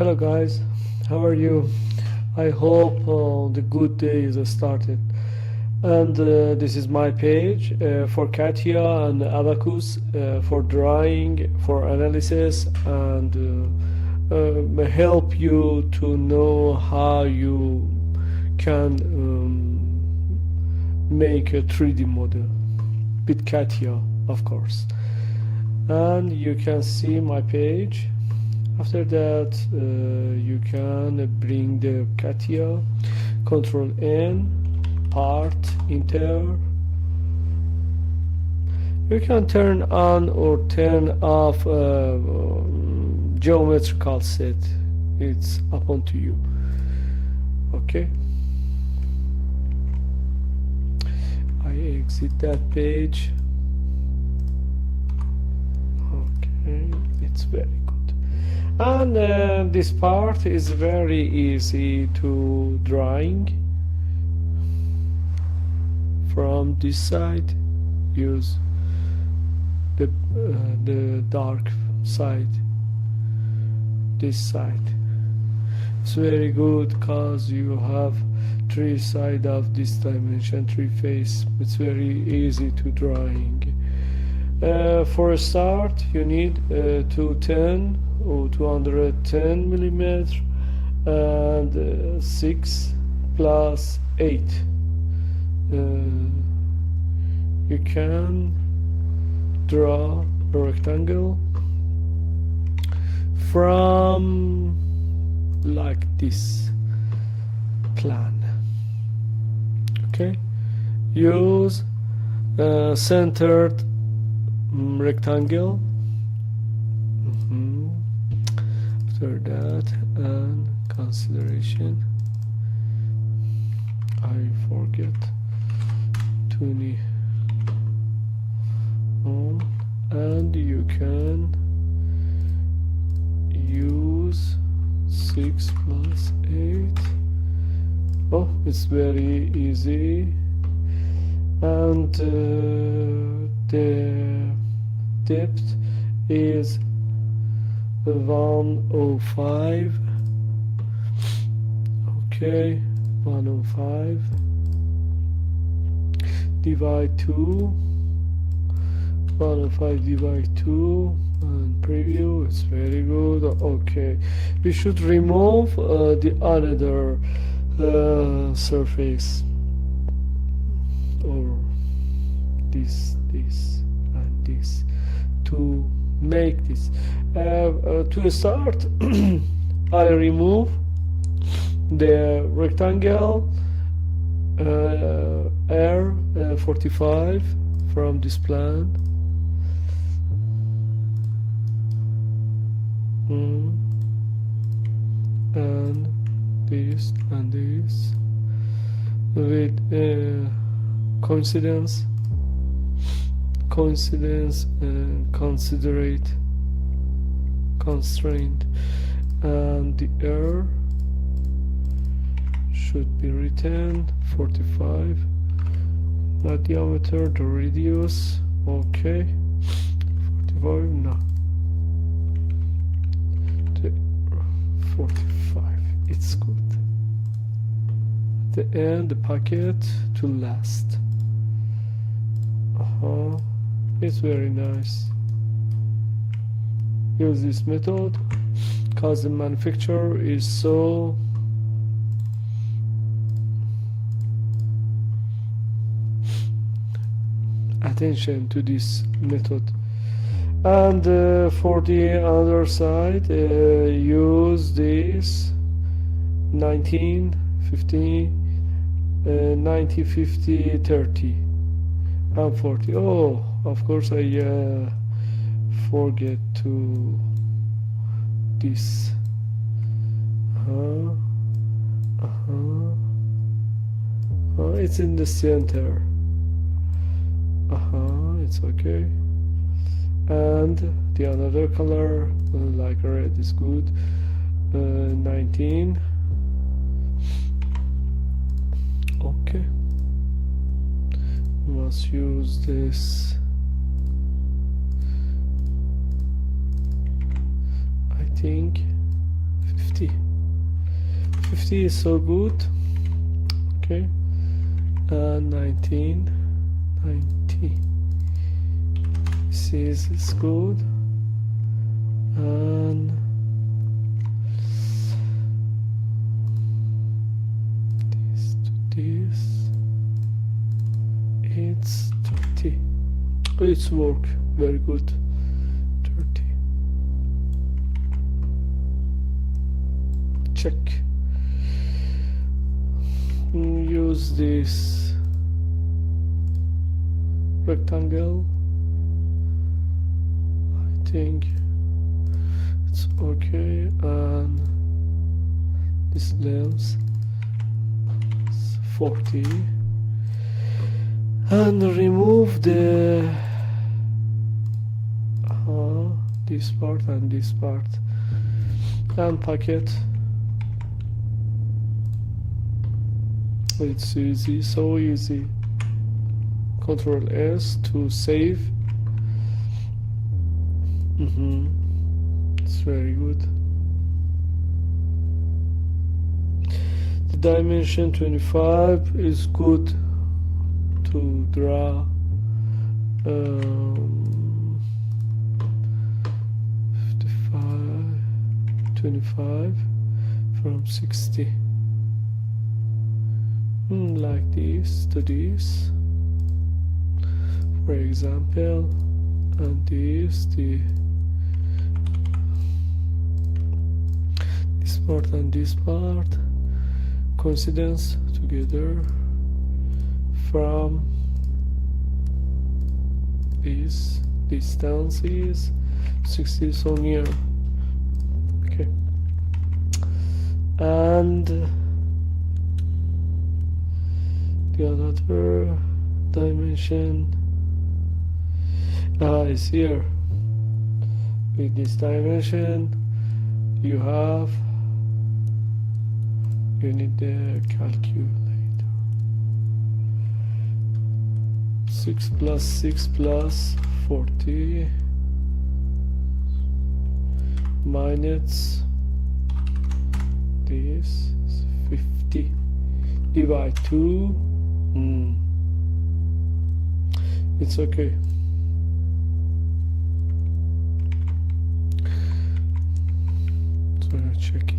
Hello guys, how are you? I hope the good day is started. And this is my page for CATIA and Abacus for drawing, for analysis, and help you to know how you can make a 3D model with CATIA, of course. And you can see my page. After that, you can bring the CATIA, Control N, Part, Enter. You can turn on or turn off geometrical set. It's upon to you. Okay. I exit that page. Okay, it's very good. And this part is very easy to drawing. From this side, use the dark side. This side. It's very good because you have three sides of this dimension, three face. It's very easy to drawing. For a start, you need 210 or 210 millimeter and 6 plus 8. You can draw a rectangle from like this plan. Okay, use centered rectangle. After that, and consideration, I forget tuning on, and you can use 6 plus 8. Oh, it's very easy. And the depth is 105. Okay, 105 divide 2, 105 divide 2, and preview. It's very good. Okay, we should remove the another surface, or this and this, to make this. To start, I remove the rectangle R45 from this plan. And this and this with coincidence and constraint, and the error should be written 45, not diameter, the radius. Okay, 45, no, the 45, it's good. At the end, the packet to last. It's very nice. Use this method because the manufacturer is so attention to this method. And for the other side, use this 19, 15, 90, 50, 30 and 40. Oh, of course I forget to this. It's in the center. It's okay. And the another color, like red, is good. 19. Okay. Must use this. I think 50. 50 is so good. Okay, and 19, 90. This is good, and this to this, it's 30. It's work very good. 30. Check. Use this rectangle. I think it's okay, and this length is 40, and remove the this part and this part, and packet. It's easy, so easy. Control S to save. It's very good. The dimension 25 is good to draw 25 from 60. Like this to this, for example, and this part and this part coincidence together from this distance is 60 so near. Okay, and the another dimension is here. With this dimension you need the calculator. 6 plus 6 plus 40 minus this is 50 divide 2. It's okay. So I check it.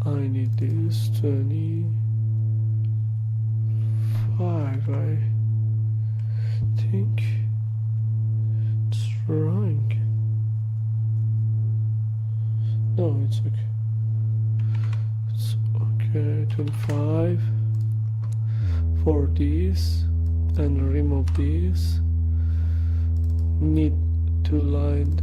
I need this 25. I think it's wrong. No, it's okay. It's okay. 25 for this, and remove this. Need to line.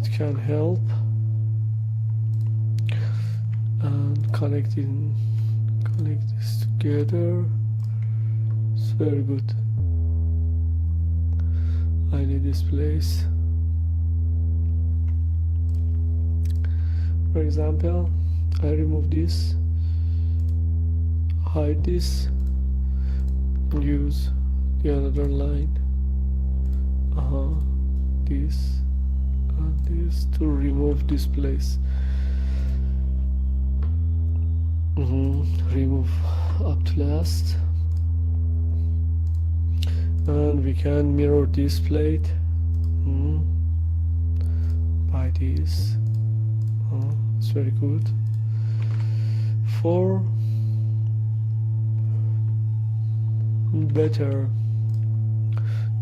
It can help, and connect this together. It's very good. I need this place. For example, I remove this, hide this, and use the another line. This and this to remove this place. Remove up to last. And we can mirror this plate by this. It's very good. For better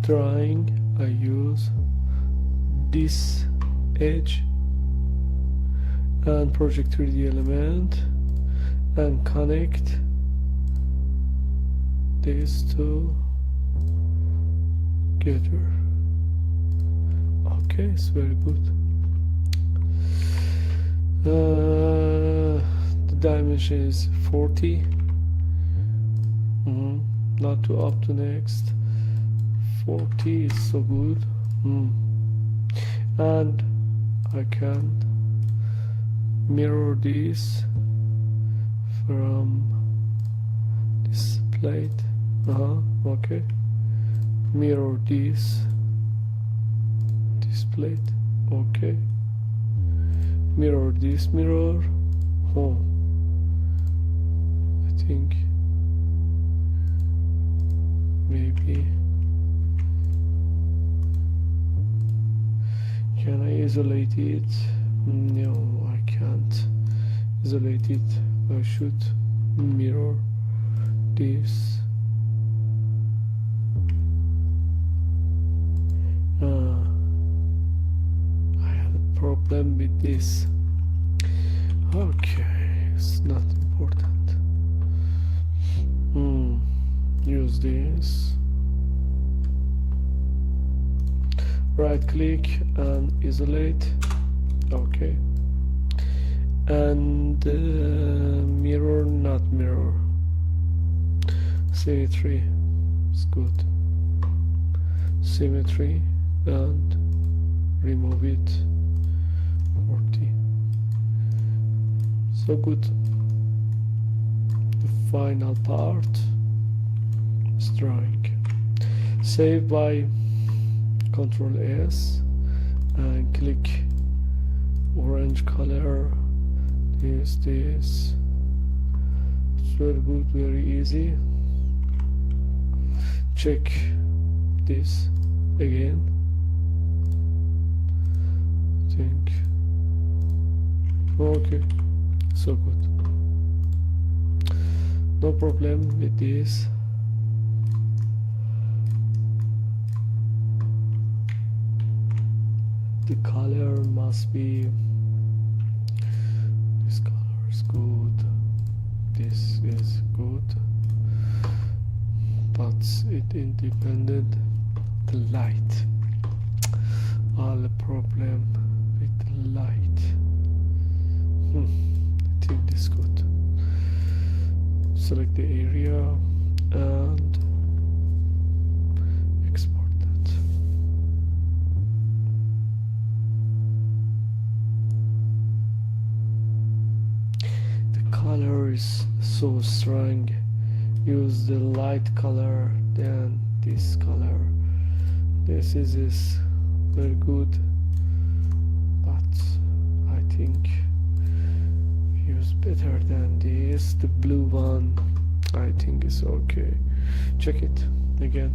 drawing, I use this edge and project 3D element and connect these two together. Okay, it's very good. The dimension is 40. Not to up to next. 40 is so good. And I can mirror this from this plate. Okay, mirror this plate. Okay, mirror this mirror. I think maybe can I isolate it? No, I can't isolate it. I should mirror this. I have a problem with this. Okay, it's not important. Use this. Right click and isolate. Okay. And mirror, not mirror. Symmetry is good. Symmetry and remove it. 40. So good. The final part is drawing. Save by Ctrl S and click orange color. This it's very good, very easy. Check this again. Think. Okay, so good. No problem with this. The color must be, this color is good, this is good, but it independent the light. All the problem with the light. I think this is good. Select the area and export that. The color is so strong. Use the light color, then this color. This is very good, but I think use better than this. The blue one I think is okay. Check it again.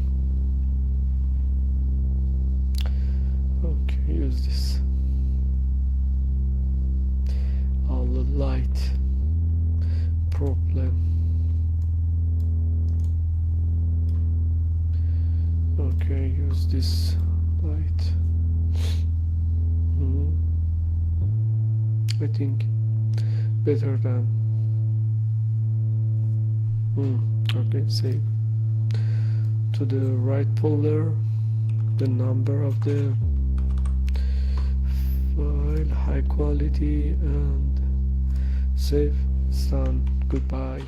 Okay, use this. All the light problem. Okay, use this light. I think better than. Okay, save. To the right folder, the number of the file, high quality, and save. It's done. Goodbye.